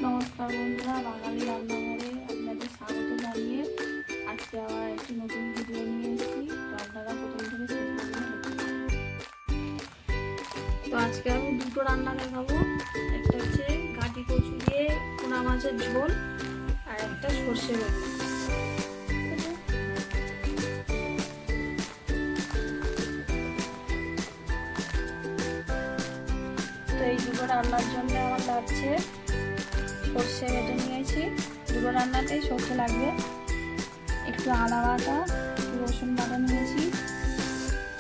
নমস্কার বন্ধুরা, বাঙালি রান্নাঘরে আপনাদের স্বাগত জানিয়ে আজকে আবার একটি নতুন ভিডিও নিয়ে এসেছি। তো আপনারা প্রথম থেকে শেষ পর্যন্ত দেখুন। তো আজকে আমি দুটো রান্না দেখাবো। একটা হচ্ছে ঘাটি কচু দিয়ে পোনা মাছের ঝোল, আর একটা সর্ষে বেগুন। তো এই দুটো রান্নার জন্য আমার লাগছে সর্ষে বেটে নিয়েছি। দুটো রান্নাতেই সর্ষে লাগবে। একটু আদা বাটা, একটু রসুন বাটা নিয়েছি।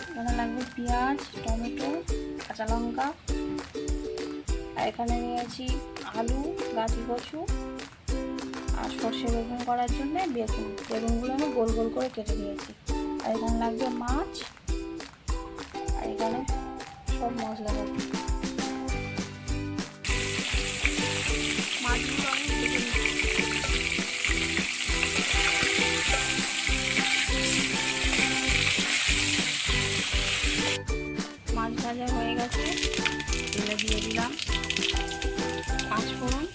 এখানে লাগবে পেঁয়াজ, টমেটো, কাঁচা লঙ্কা। আর এখানে নিয়েছি আলু, গাঁটি কচু, আর সর্ষে বেগুন করার জন্য বেগুনগুলো আমি গোল গোল করে কেটে নিয়েছি। আর এখানে লাগবে মাছ, আর এখানে সব মশলা লাগবে। মাছগুলো আমি কেটে নিচ্ছি। মাছ ভাজা হয়ে গেছে, তেলে দিয়ে দিলাম পাঁচফোড়ন,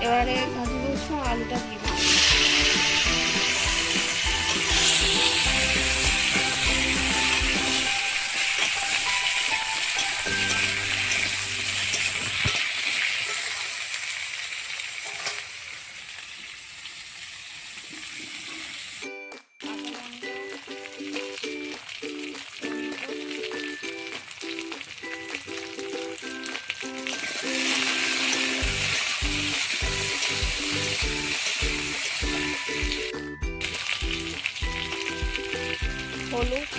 এবারে ভাজি করছি, আলুটা দিয়ে দিলাম। হলুদ,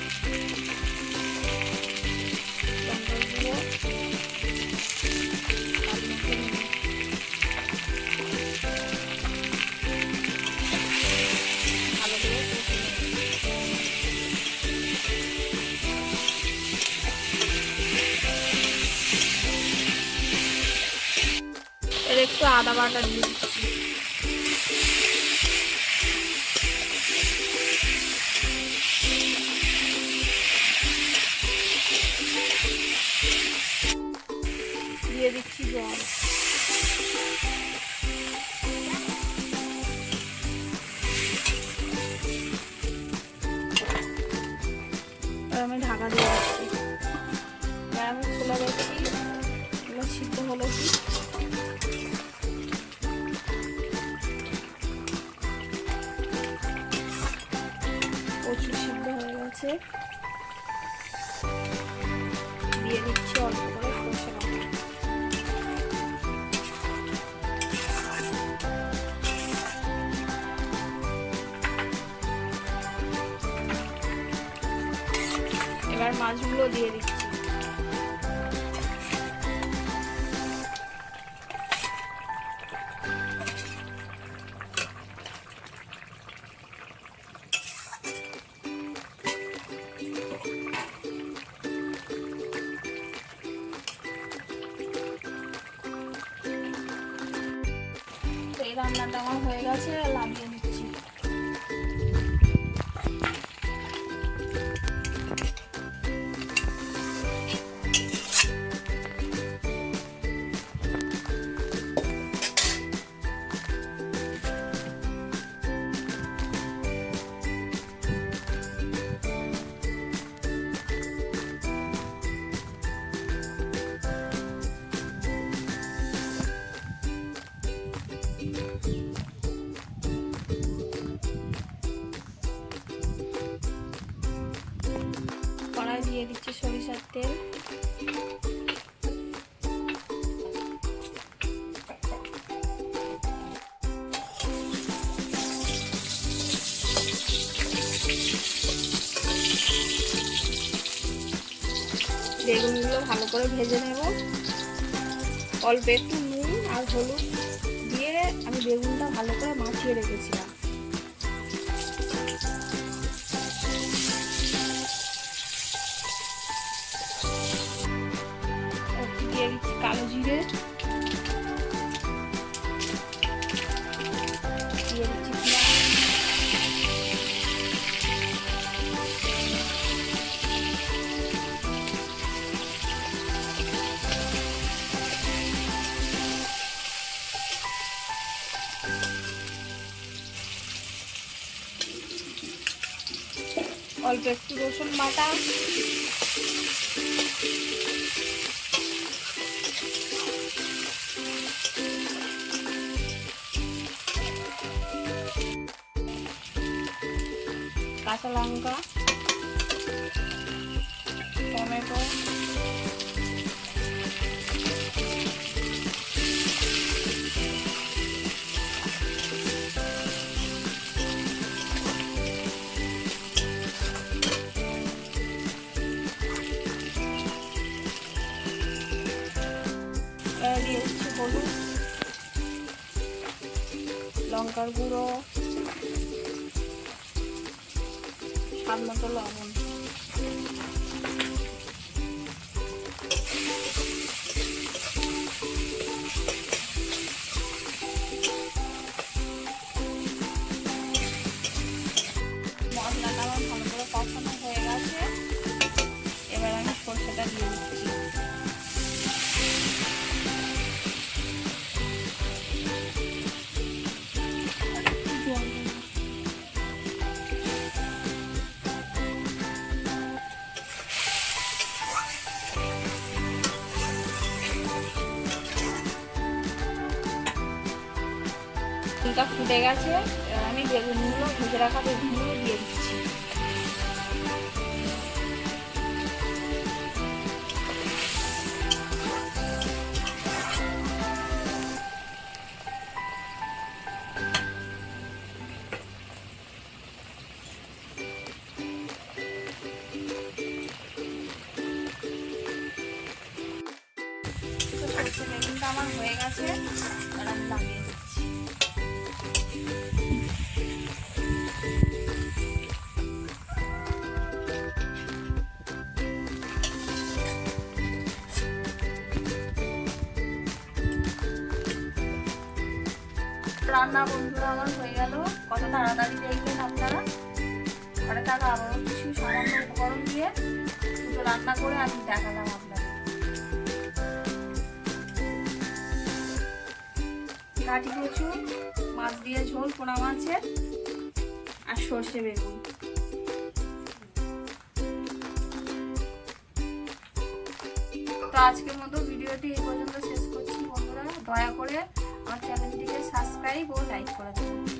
লঙ্কার গুঁড়ো, ভালো করে এর একটু আদা বাটা দিয়ে দিচ্ছি। দিয়ে দিচ্ছি জল। আমি ঢাকা দিয়ে দিচ্ছি। আমি খোলা রেখেছি, এগুলো সিদ্ধ হলো কি। কচু সিদ্ধ হয়ে গেছে, দিয়ে দিচ্ছি অল্প করে সর্ষে বাটা। এবার মাছগুলো দিয়ে দিচ্ছি। এই রান্নাটা আমার হয়ে গেছে, লাগিয়ে নিচ্ছি। কড়াই দিয়ে দিচ্ছি সরিষার তেল। বেগুনগুলো ভালো করে ভেজে নেব। অল্প একটু নুন আর হলুদ দিয়ে আমি বেগুনটা ভালো করে মাখিয়ে রেখেছিলাম। দিয়ে দিচ্ছি কালো জিরে, অল্প একটু রসুন বাটা, কাঁচা লঙ্কা, টমেটো, দিয়ে দিচ্ছি হলুদ, লঙ্কার গুঁড়ো, স্বাদ মতো লবণ। মশলাটা আমার ভালো করে কষানো হয়ে গেছে, এবার আমি সরষেটা দিয়ে দিচ্ছি। ঝোলটা ফুটে গেছে, আমি বেগুনগুলো ভেজে রাখা বেগুনগুলো দিয়ে দিচ্ছি। বেগুনটা আমার হয়ে গেছে, আর আমি লাগিয়ে দিচ্ছি। রান্না বন্ধুরা আমার হয়ে গেল। কত তাড়াতাড়ি দেখবেন আপনারা। ঘরে থাকা আবারও কিছু সামান্য উপকরণ দিয়ে দুটো রান্না করে আমি দেখালাম আপনাদের। কাঠি কচু, মাছ দিয়ে ঝোল, পোনা মাছের, আর সর্ষে বেগুন। তো আজকের মতো ভিডিওটি এই পর্যন্ত শেষ করছি বন্ধুরা। দয়া করে আমার চ্যানেলটিকে সাবস্ক্রাইব ও লাইক করে দেবেন।